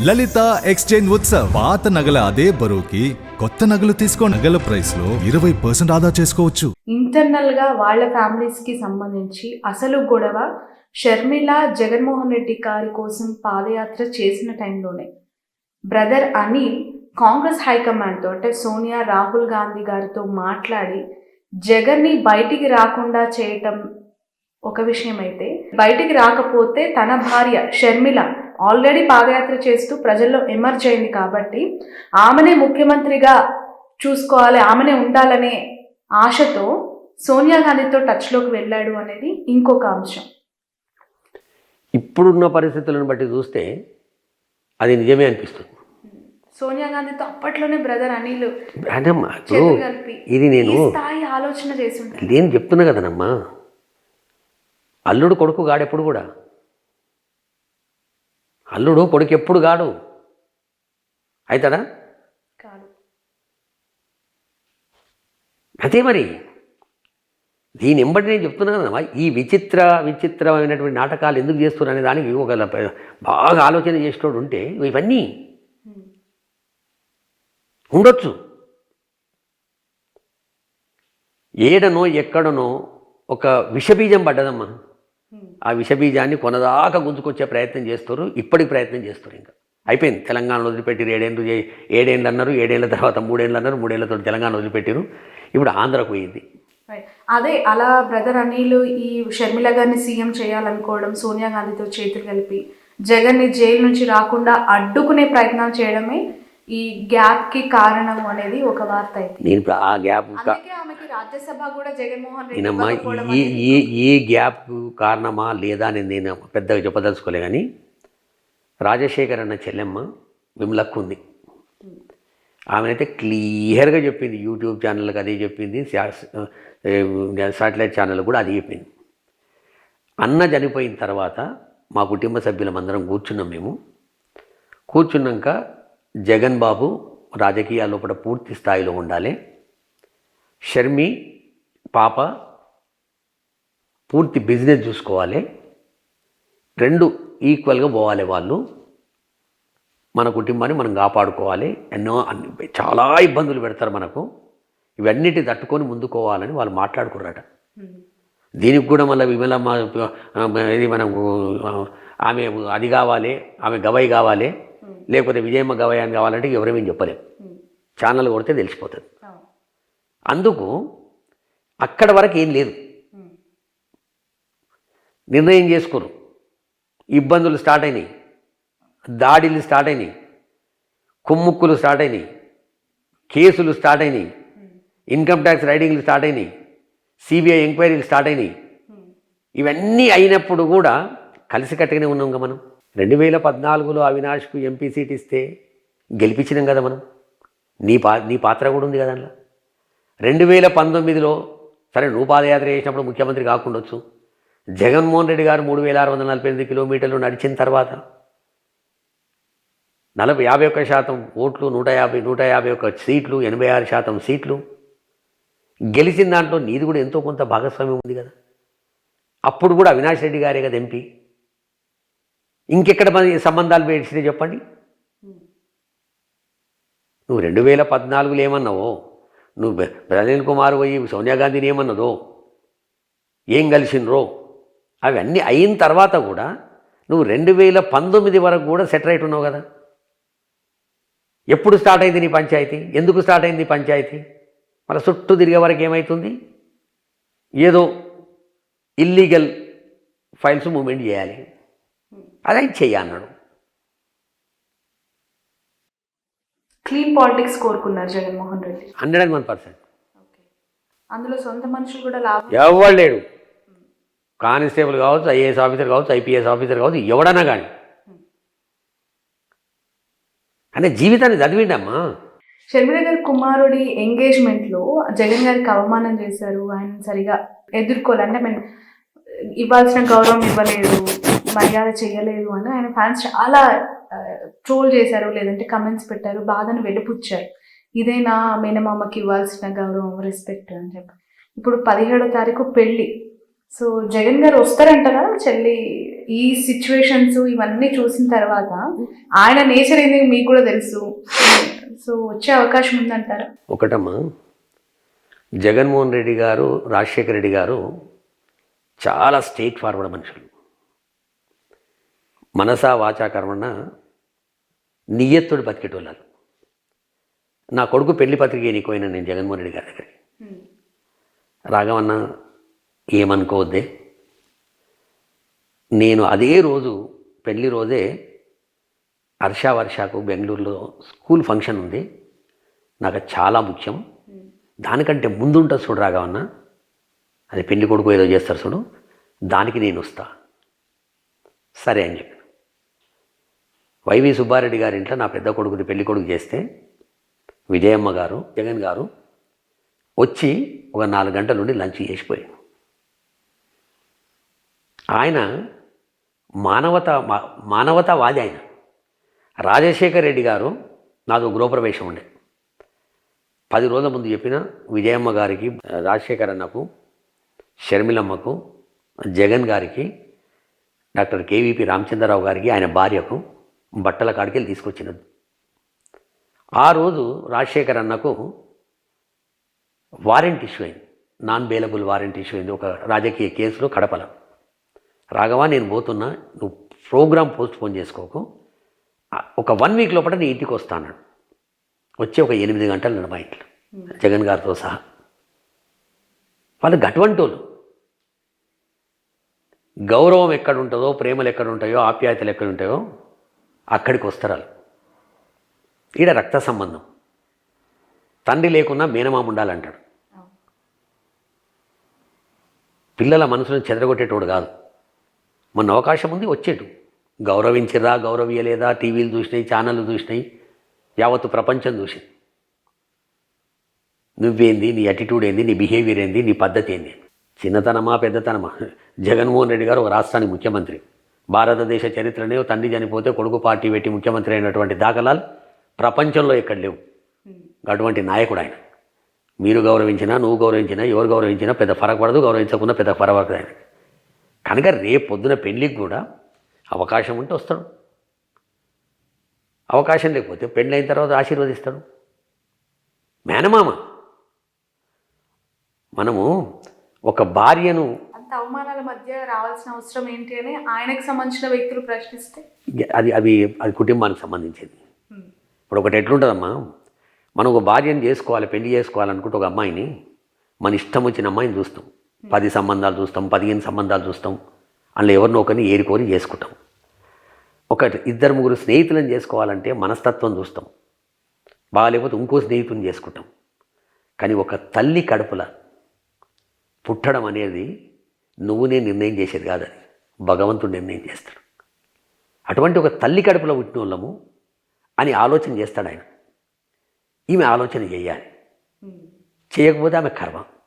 లలిత exchange Utsav. పాత నగల అదే బరువుకి కొత్త నగలు తీసుకో. నగల ప్రైస్ లో 20% ఆదా చేసుకోవచ్చు. ఇంటర్నల్ గా వాళ్ళ ఫ్యామిలీస్ కి సంబంధించి అసలు గొడవ షర్మిల జగన్మోహన్ రెడ్డి గారి కోసం పాదయాత్ర చేసిన టైంలోనే బ్రదర్ అనిల్ కాంగ్రెస్ హైకమాండ్ తో అంటే సోనియా రాహుల్ గాంధీ గారితో మాట్లాడి జగన్ని బయటికి రాకుండా చేయటం ఒక విషయం అయితే, బయటికి రాకపోతే తన భార్య షర్మిల ఆల్రెడీ పాదయాత్ర చేస్తూ ప్రజల్లో ఎమర్జ్ అయింది కాబట్టి ఆమెనే ముఖ్యమంత్రిగా చూసుకోవాలి, ఆమెనే ఉండాలనే ఆశతో సోనియా గాంధీతో టచ్లోకి వెళ్ళాడు అనేది ఇంకొక అంశం. ఇప్పుడున్న పరిస్థితులను బట్టి చూస్తే అది నిజమే అనిపిస్తుంది. సోనియా గాంధీతో అప్పట్లోనే బ్రదర్ అనిల్ కలిపి ఇది నేను స్థాయి ఆలోచన చేసి నేను చెప్తున్నా కదనమ్మా, అల్లుడు కొడుకు గాడెప్పుడు కూడా, అల్లుడు కొడుకు ఎప్పుడు గాడు అవుతాడా? కాదు. అదే మరి దీని ఎంబటి నేను చెప్తున్నా కదమ్మా, ఈ విచిత్రమైనటువంటి నాటకాలు ఎందుకు చేస్తున్నారు అనే దానికి ఒక బాగా ఆలోచన చేసేటోడు ఉంటే ఇవన్నీ ఉండొచ్చు. ఏడనో ఎక్కడనో ఒక విషబీజం పడ్డదమ్మా, ఆ విషబీజాన్ని కొనదాకా గుంజుకొచ్చే ప్రయత్నం చేస్తారు, ఇప్పటికి ప్రయత్నం చేస్తారు. ఇంకా అయిపోయింది. తెలంగాణ వదిలిపెట్టిరు, ఏడేళ్ళు అన్నారు, 7 ఏళ్ళ తర్వాత 3 ఏళ్ళు అన్నారు, 3 ఏళ్ళతో తెలంగాణ వదిలిపెట్టిరు, ఇప్పుడు ఆంధ్రకు పోయింది. అదే అలా బ్రదర్ అనిల్ ఈ షర్మిల గారిని సీఎం చేయాలనుకోవడం, సోనియా గాంధీతో చేతులు కలిపి జగన్ని జైలు నుంచి రాకుండా అడ్డుకునే ప్రయత్నాలు చేయడమే ఈ గ్యాప్ కి కారణం అనేది ఒక వార్త అయితే. నేను ఆ గ్యాప్ రాజ్యసభ కూడా జగన్మోహన్ ఈ గ్యాప్ కారణమా లేదా అని నేను పెద్దగా చెప్పదలుచుకోలే. కానీ రాజశేఖర్ అన్న చెల్లెమ్మ విమలక్కు ఉంది, ఆమెనైతే క్లియర్గా చెప్పింది. యూట్యూబ్ ఛానళ్ళకి అదే చెప్పింది, శాటిలైట్ ఛానల్ కూడా అది చెప్పింది. అన్న చనిపోయిన తర్వాత మా కుటుంబ సభ్యులమందరం కూర్చున్నాం. మేము కూర్చున్నాక జగన్ బాబు రాజకీయాల్లో కూడా పూర్తి స్థాయిలో ఉండాలి, షర్మి పాప పూర్తి బిజినెస్ చూసుకోవాలి, 2 ఈక్వల్గా పోవాలి, వాళ్ళు మన కుటుంబాన్ని మనం కాపాడుకోవాలి, చాలా ఇబ్బందులు పెడతారు మనకు, ఇవన్నిటి తట్టుకొని ముందుకోవాలని వాళ్ళు మాట్లాడుకున్నారట. దీనికి కూడా మళ్ళీ విమలమ్మ ఇది మనకు ఆమె అది కావాలి, ఆమె గవై కావాలి, లేకపోతే విజయమ్మ గవై అని కావాలంటే ఎవరేమేం చెప్పలేము, ఛానల్ కొడితే తెలిసిపోతుంది. అందుకు అక్కడ వరకు ఏం లేదు, నిర్ణయం చేసుకోరు. ఇబ్బందులు స్టార్ట్ అయినాయి, దాడిలు స్టార్ట్ అయినాయి, కుమ్ముక్కులు స్టార్ట్ అయినాయి, కేసులు స్టార్ట్ అయినాయి, ఇన్కమ్ ట్యాక్స్ రైడింగ్లు స్టార్ట్ అయినాయి, సిబిఐ ఎంక్వైరీలు స్టార్ట్ అయినాయి. ఇవన్నీ అయినప్పుడు కూడా కలిసికట్టుగానే ఉన్నాం కదా మనం. 2014లో అవినాష్కు ఎంపీ సీట్ ఇస్తే గెలిపించినాం కదా మనం, నీ పాత్ర కూడా ఉంది కదా అందులో. 2019లో సరే నువ్వు పాదయాత్ర చేసినప్పుడు ముఖ్యమంత్రి కాకుండొచ్చు, జగన్మోహన్ రెడ్డి గారు 3648 కిలోమీటర్లు నడిచిన తర్వాత 51% ఓట్లు, 151 సీట్లు, 86% సీట్లు గెలిచిన దాంట్లో నీది కూడా ఎంతో కొంత భాగస్వామ్యం ఉంది కదా. అప్పుడు కూడా అవినాష్ రెడ్డి గారే కదా ఎంపీ. ఇంకెక్కడ సంబంధాలు పెంచితే చెప్పండి. నువ్వు 2014లో ఏమన్నావో, నువ్వు ప్రజల్ కుమార్ పోయి సోనియా గాంధీని ఏమన్నదో, ఏం కలిసినరో, అవన్నీ అయిన తర్వాత కూడా నువ్వు 2019 వరకు కూడా సెటరైట్ ఉన్నావు కదా. ఎప్పుడు స్టార్ట్ అయింది నీ పంచాయతీ? ఎందుకు స్టార్ట్ అయింది పంచాయతీ? మళ్ళీ చుట్టూ తిరిగే వరకు ఏమవుతుంది, ఏదో ఇల్లీగల్ ఫైల్స్ మూవ్మెంట్ చేయాలి, అదే చెయ్యన్నాడు. క్లీన్ పాలిటిక్స్ కోరుకున్నారు జగన్మోహన్ రెడ్డి 101%. అందులో సొంత మనుషులు కూడా లాభం ఎవరు లేడు. కానిస్టేబుల్ కావచ్చు, ఐఏఎస్ ఆఫీసర్ కావచ్చు, ఐపీఎస్ ఆఫీసర్ కావచ్చు, ఎవడన్నా కానీ అంటే జీవితాన్ని చదివిండమ్మా. షర్మిల గారి కుమారుడి ఎంగేజ్మెంట్లో జగన్ గారికి అవమానం చేశారు, ఆయన సరిగా ఎదుర్కోవాలంటే మేము ఇవ్వాల్సిన గౌరవం ఇవ్వలేదు, మర్యాద చేయలేదు అని ఆయన ఫ్యాన్స్ చాలా ట్రోల్ చేశారు, లేదంటే కమెంట్స్ పెట్టారు, బాధను వెలిపుచ్చారు. ఇదేనా మేనమామకి ఇవ్వాల్సిన గౌరవం, రెస్పెక్ట్ అని చెప్పి. ఇప్పుడు 17వ తారీఖు పెళ్ళి, సో జగన్ గారు వస్తారంటారా చెల్లి ఈ సిచ్యువేషన్స్ ఇవన్నీ చూసిన తర్వాత ఆయన నేచర్ ఏంది మీకు కూడా తెలుసు, సో వచ్చే అవకాశం ఉందంటారా? ఒకటమ్మా, జగన్మోహన్ రెడ్డి గారు, రాజశేఖర రెడ్డి గారు చాలా స్ట్రెయిట్ ఫార్వర్డ్ మనుషులు. మనసా వాచా కర్మణ నియ్యత్తోడు బతికేటోళ్ళు. నా కొడుకు పెళ్లి పత్రిక ఎన్నికోయినా నేను జగన్మోహన్ రెడ్డి గారి దగ్గరికి. రాఘవన్న ఏమనుకోవద్దే, నేను అదే రోజు పెళ్లి రోజే వర్షకు బెంగళూరులో స్కూల్ ఫంక్షన్ ఉంది, నాకు చాలా ముఖ్యం, దానికంటే ముందుంటుంది చూడు రాఘవన్న, అది పెళ్లి కొడుకు ఏదో చేస్తారు చూడు, దానికి నేను వస్తా. సరే అని చెప్పి వైవి సుబ్బారెడ్డి గారి ఇంట్లో నా పెద్ద కొడుకుని పెళ్లి కొడుకు చేస్తే విజయమ్మ గారు, జగన్ గారు వచ్చి ఒక 4 గంటల నుండి లంచ్ చేసిపోయాను. ఆయన మానవతావాది. ఆయన రాజశేఖర్ రెడ్డి గారు నాదో గృహప్రవేశం ఉండే 10 రోజుల ముందు చెప్పిన విజయమ్మ గారికి, రాజశేఖర్ అన్నకు, షర్మిలమ్మకు, జగన్ గారికి, డాక్టర్ కేవీపీ రామచంద్రరావు గారికి, ఆయన భార్యకు బట్టల కాడికి వెళ్ళి తీసుకొచ్చినది. ఆ రోజు రాజశేఖర్ అన్నకు వారెంట్ ఇష్యూ అయింది, నాన్ బెయిలబుల్ వారెంట్ ఇష్యూ అయింది ఒక రాజకీయ కేసులో కడపల. రాఘవా నేను పోతున్నా, నువ్వు ప్రోగ్రామ్ పోస్ట్పోన్ చేసుకోకు, ఒక 1 వీక్ లోపల నీ ఇంటికి వస్తాను. వచ్చి ఒక 8 గంటలు మా ఇంట్లో జగన్ గారితో సహా. వాళ్ళకి అటువంటి వాళ్ళు గౌరవం ఎక్కడుంటుందో, ప్రేమలు ఎక్కడుంటాయో, ఆప్యాయతలు ఎక్కడుంటాయో అక్కడికి వస్తారు వాళ్ళు. ఈడ రక్త సంబంధం, తండ్రి లేకున్నా మేనమామ ఉండాలంటాడు. పిల్లల మనసులను చెదరగొట్టేటోడు కాదు. మొన్న అవకాశం ఉంది వచ్చేటు, గౌరవించిరా గౌరవియలేదా, టీవీలు చూసినాయి, ఛానళ్ళు చూసినాయి, యావత్తు ప్రపంచం చూసింది. నువ్వేంది, నీ అటిట్యూడ్ ఏంది, నీ బిహేవియర్ ఏంది, నీ పద్ధతి ఏంది, చిన్నతనమా పెద్దతనమా? జగన్మోహన్ రెడ్డి గారు ఒక రాష్ట్రానికి ముఖ్యమంత్రి. భారతదేశ చరిత్రనే తండ్రి చనిపోతే కొడుకు పార్టీ పెట్టి ముఖ్యమంత్రి అయినటువంటి దాఖలాలు ప్రపంచంలో ఎక్కడ లేవు. అటువంటి నాయకుడు ఆయన. మీరు గౌరవించినా, నువ్వు గౌరవించినా, ఎవరు గౌరవించినా పెద్ద ఫరక్ పడదు, గౌరవించకుండా పెద్ద ఫరక్ పడదు ఆయన. కనుక రేపు పొద్దున పెళ్ళికి కూడా అవకాశం ఉంటే వస్తాడు, అవకాశం లేకపోతే పెళ్ళైన తర్వాత ఆశీర్వదిస్తాడు. మేనమామ. మనము ఒక భార్యను అంత అవమానాల మధ్య రావాల్సిన అవసరం ఏంటి అని ఆయనకు సంబంధించిన వ్యక్తులు ప్రశ్నిస్తే అది కుటుంబానికి సంబంధించింది. ఇప్పుడు ఒకటి ఎట్లుంటుందమ్మా, మనం ఒక భార్యను చేసుకోవాలి, పెళ్లి చేసుకోవాలనుకుంటే ఒక అమ్మాయిని, మన ఇష్టం వచ్చిన అమ్మాయిని చూస్తాం. 10 సంబంధాలు చూస్తాం, 15 సంబంధాలు చూస్తాం, అందులో ఎవరినో ఒకరిని ఏరికోరి చేసుకుంటాం. ఒక 2-3 స్నేహితులను చేసుకోవాలంటే మనస్తత్వం చూస్తాం, బాగాలేకపోతే ఇంకో స్నేహితుని చేసుకుంటాం. కానీ ఒక తల్లి కడుపుల పుట్టడం అనేది నువ్వునే నిర్ణయం చేసేది కాదు, అది భగవంతుడు నిర్ణయం చేస్తాడు. అటువంటి ఒక తల్లి కడుపులో పుట్టిన వాళ్ళము అని ఆలోచన చేస్తాడు ఆయన. ఈమె ఆలోచన చేయాలి, చేయకపోతే ఆమె కర్మ.